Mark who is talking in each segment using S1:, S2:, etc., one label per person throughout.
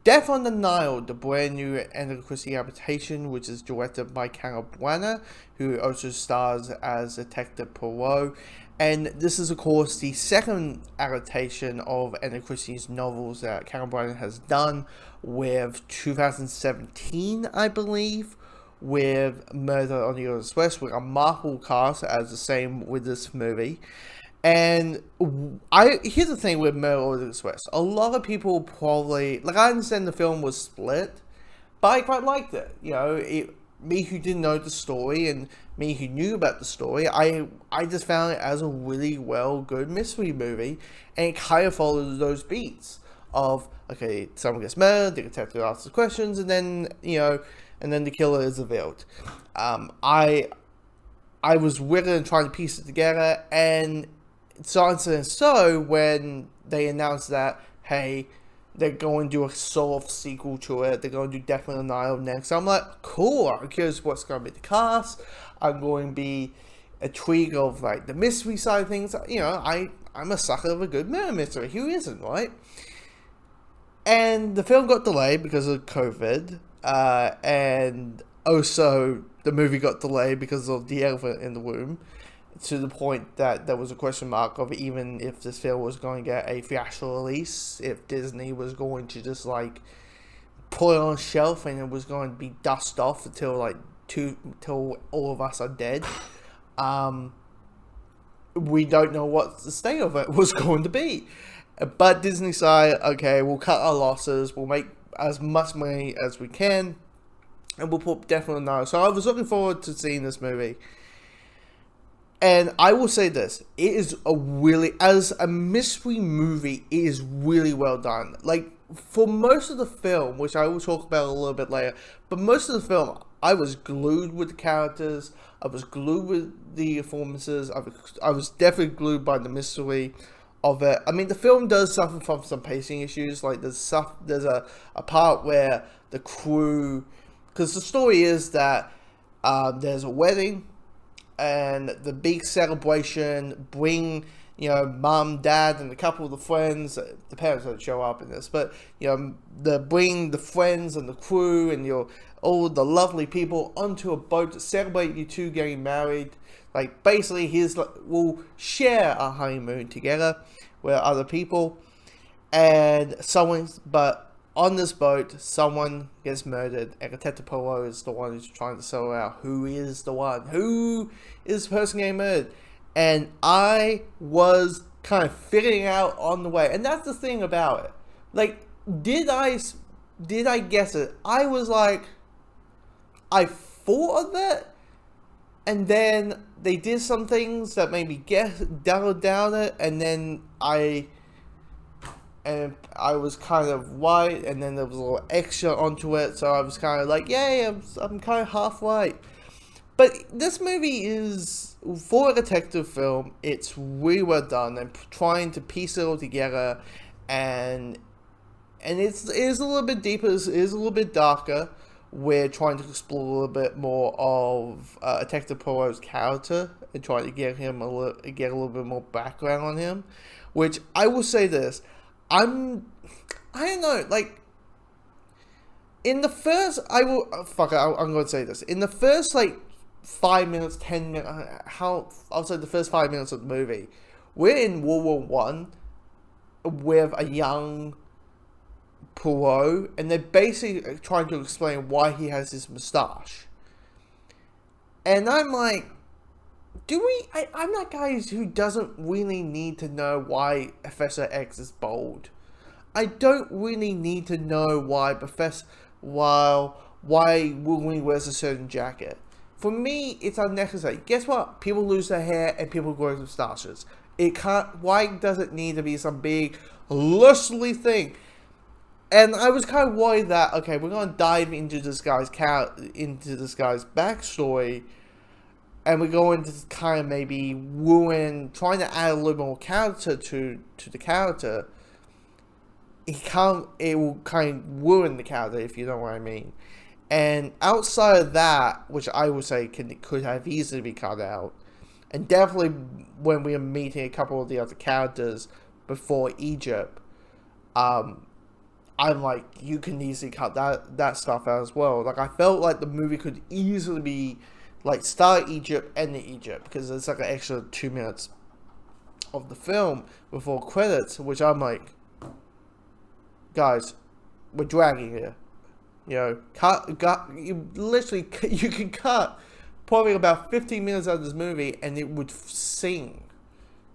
S1: Death on the Nile, the brand new Agatha Christie adaptation, which is directed by Kenneth Branagh, who also stars as Detective Poirot. And this is, of course, the second adaptation of Agatha Christie's novels that Kenneth Branagh has done, with 2017, I believe, with Murder on the Orient Express, with a Marvel cast as the same with this movie. And here's the thing with Murder on the Orient Express. A lot of people probably, like, I understand the film was split, but I quite liked it. You know, me who didn't know the story and me who knew about the story, I just found it as a really good mystery movie, and it kind of followed those beats of, okay, someone gets murdered, the detective asks the questions, and then, and then the killer is revealed. I was willing and trying to piece it together, and so when they announced that, hey, they're going to do a sort of sequel to it, they're going to do Death on the Nile next, I'm like, cool, I'm curious what's going to be the cast, I'm going to be intrigued of, like, the mystery side of things. I'm a sucker of a good murder mystery, who isn't, right? And the film got delayed because of COVID, and also the movie got delayed because of the elephant in the room, to the point that there was a question mark of even if this film was going to get a theatrical release, if Disney was going to just, like, put it on a shelf and it was going to be dust off until till all of us are dead. We don't know what the state of it was going to be. But Disney decided, okay, we'll cut our losses, we'll make as much money as we can, and we'll put Death on the Nile. So I was looking forward to seeing this movie. And I will say this, it is as a mystery movie, it is really well done. Like, for most of the film, which I will talk about a little bit later, but most of the film, I was glued with the characters, I was glued with the performances, I was definitely glued by the mystery of it. I mean, the film does suffer from some pacing issues. Like, there's a part where the crew, because the story is that there's a wedding, and the big celebration bring, mom, dad, and a couple of the friends. The parents don't show up in this, but, bring the friends and the crew and all the lovely people onto a boat to celebrate you two getting married. Like, basically, we'll share our honeymoon together with other people, but on this boat, someone gets murdered, and Detective Poirot is the one who's trying to sort out who is the person getting murdered. And I was kind of figuring out on the way, and that's the thing about it. Like, did I guess it? I was like, I thought of it, and then they did some things that made me down it, and then I was kind of right, and then there was a little extra onto it, so I was kind of like, yay, I'm kind of half right. But this movie is, for a detective film, it's really well done, and trying to piece it all together, and it is a little bit deeper, it is a little bit darker. We're trying to explore a little bit more of Detective Poirot's character, and trying to get a little bit more background on him, which I will say this, I don't know, like, in the first, I'm going to say this, in the first, like, 5 minutes, 10 minutes, I'll say the first 5 minutes of the movie, we're in World War One with a young Poirot, and they're basically trying to explain why he has this moustache. And I'm like, I'm that guy who doesn't really need to know why Professor X is bald. I don't really need to know why Wolverine wears a certain jacket. For me, it's unnecessary. Guess what? People lose their hair and people grow moustaches. Why does it need to be some big, lustly thing? And I was kind of worried that, okay, we're going to dive into this guy's backstory, and we're going to kind of maybe trying to add a little more character to the character. It will kind of ruin the character, if you know what I mean. And outside of that, which I would say could have easily be cut out, and definitely when we are meeting a couple of the other characters before Egypt, I'm like, you can easily cut that stuff out as well. Like, I felt like the movie could easily be like start Egypt, end Egypt, because it's like an extra 2 minutes of the film before credits, which I'm like, guys, we're dragging here. You know, you can cut probably about 15 minutes out of this movie and it would sing.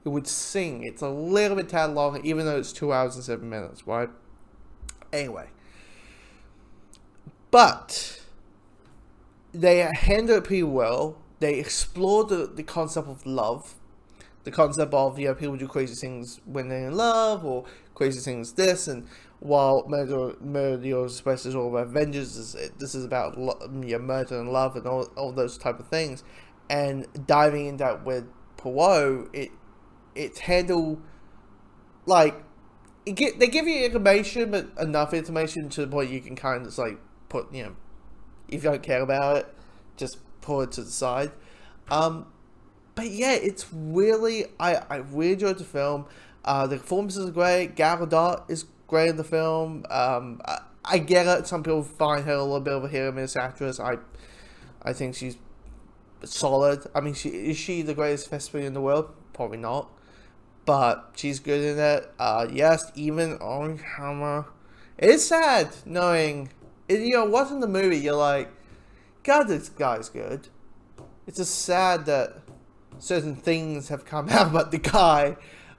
S1: It would sing. It's a little bit tad long, even though it's 2 hours and 7 minutes, right? Anyway. But they handle it pretty well. They explore the concept of love. The concept of, you know, people do crazy things when they're in love, or crazy things this, and while Murder Express is all about vengeance, this is about murder and love and all those type of things. And diving into that with Poirot, it's handled like they give you information, but enough information to the point you can kind of just like put, you know, if you don't care about it, just pull it to the side. But yeah, it's really, I really enjoyed the film. The performances are great. Gal Gadot is great in the film. I get it. Some people find her a little bit of a hit or miss actress. I think she's solid. I mean, is she the greatest thespian in the world? Probably not. But she's good in it. Yes, even on camera. It's sad knowing, you know, watching the movie, you're like, God, this guy's good. It's just sad that certain things have come out about the guy.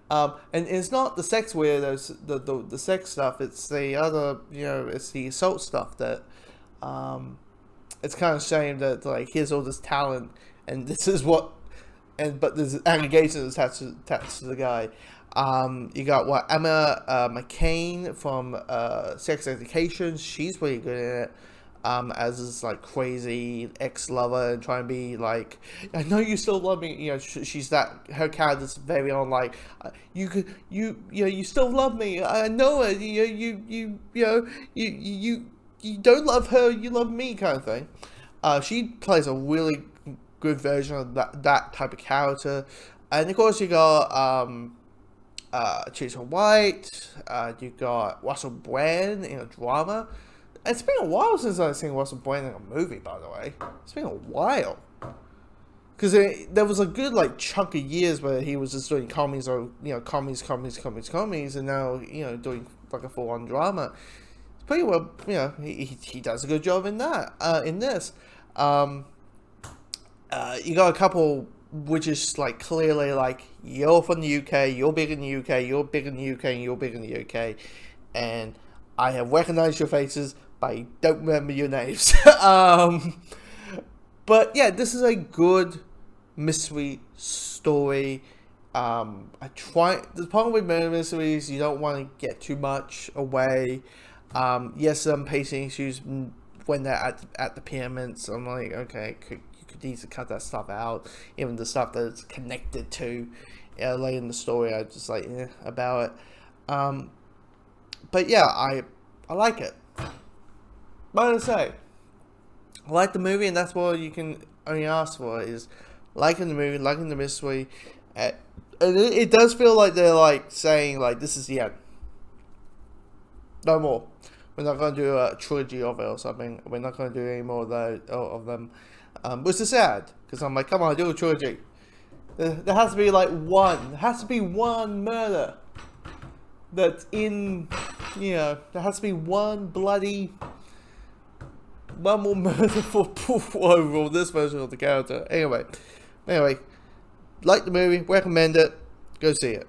S1: And it's not the sex weirdos, the sex stuff. It's the other, you know, it's the assault stuff that, it's kind of shame that, like, here's all this talent, and this is what, but there's allegations attached to the guy. You got Emma McCain from Sex Education. She's pretty good in it. As this like crazy ex-lover and trying to be like, I know you still love me, you know, she's that, her character's very on like, you still love me, I know it, you don't love her, you love me, kind of thing. She plays a really good version of that type of character. And of course you got Teresa White, you got Russell Brand in a drama. It's been a while since I've seen Russell Brand in a movie, by the way. It's been a while. Because there was a good, like, chunk of years where he was just doing comedies, or, you know, comedies, and now, you know, doing, like, a full-on drama. It's pretty well, you know, he does a good job in that, in this. You got a couple which is, like, clearly, like, you're from the UK, you're big in the UK, you're big in the UK, and you're big in the UK. And I have recognized your faces, but I don't remember your names. But yeah, this is a good mystery story. The problem with murder mysteries, you don't want to get too much away. Yes, some pacing issues when they're at the pyramids. I'm like, okay, you could easily cut that stuff out. Even the stuff that's connected to later in the story, I just like about it. But yeah, I like it. But as I say, I like the movie, and that's what you can only ask for, is liking the movie, liking the mystery. And it does feel like they're like saying, like, this is the end. No more. We're not going to do a trilogy of it or something. We're not going to do any more of them. Which is sad, because I'm like, come on, do a trilogy. There has to be like one. There has to be one murder that's in, you know, there has to be one more murder for overall this version of the character. Anyway, like the movie, recommend it, go see it.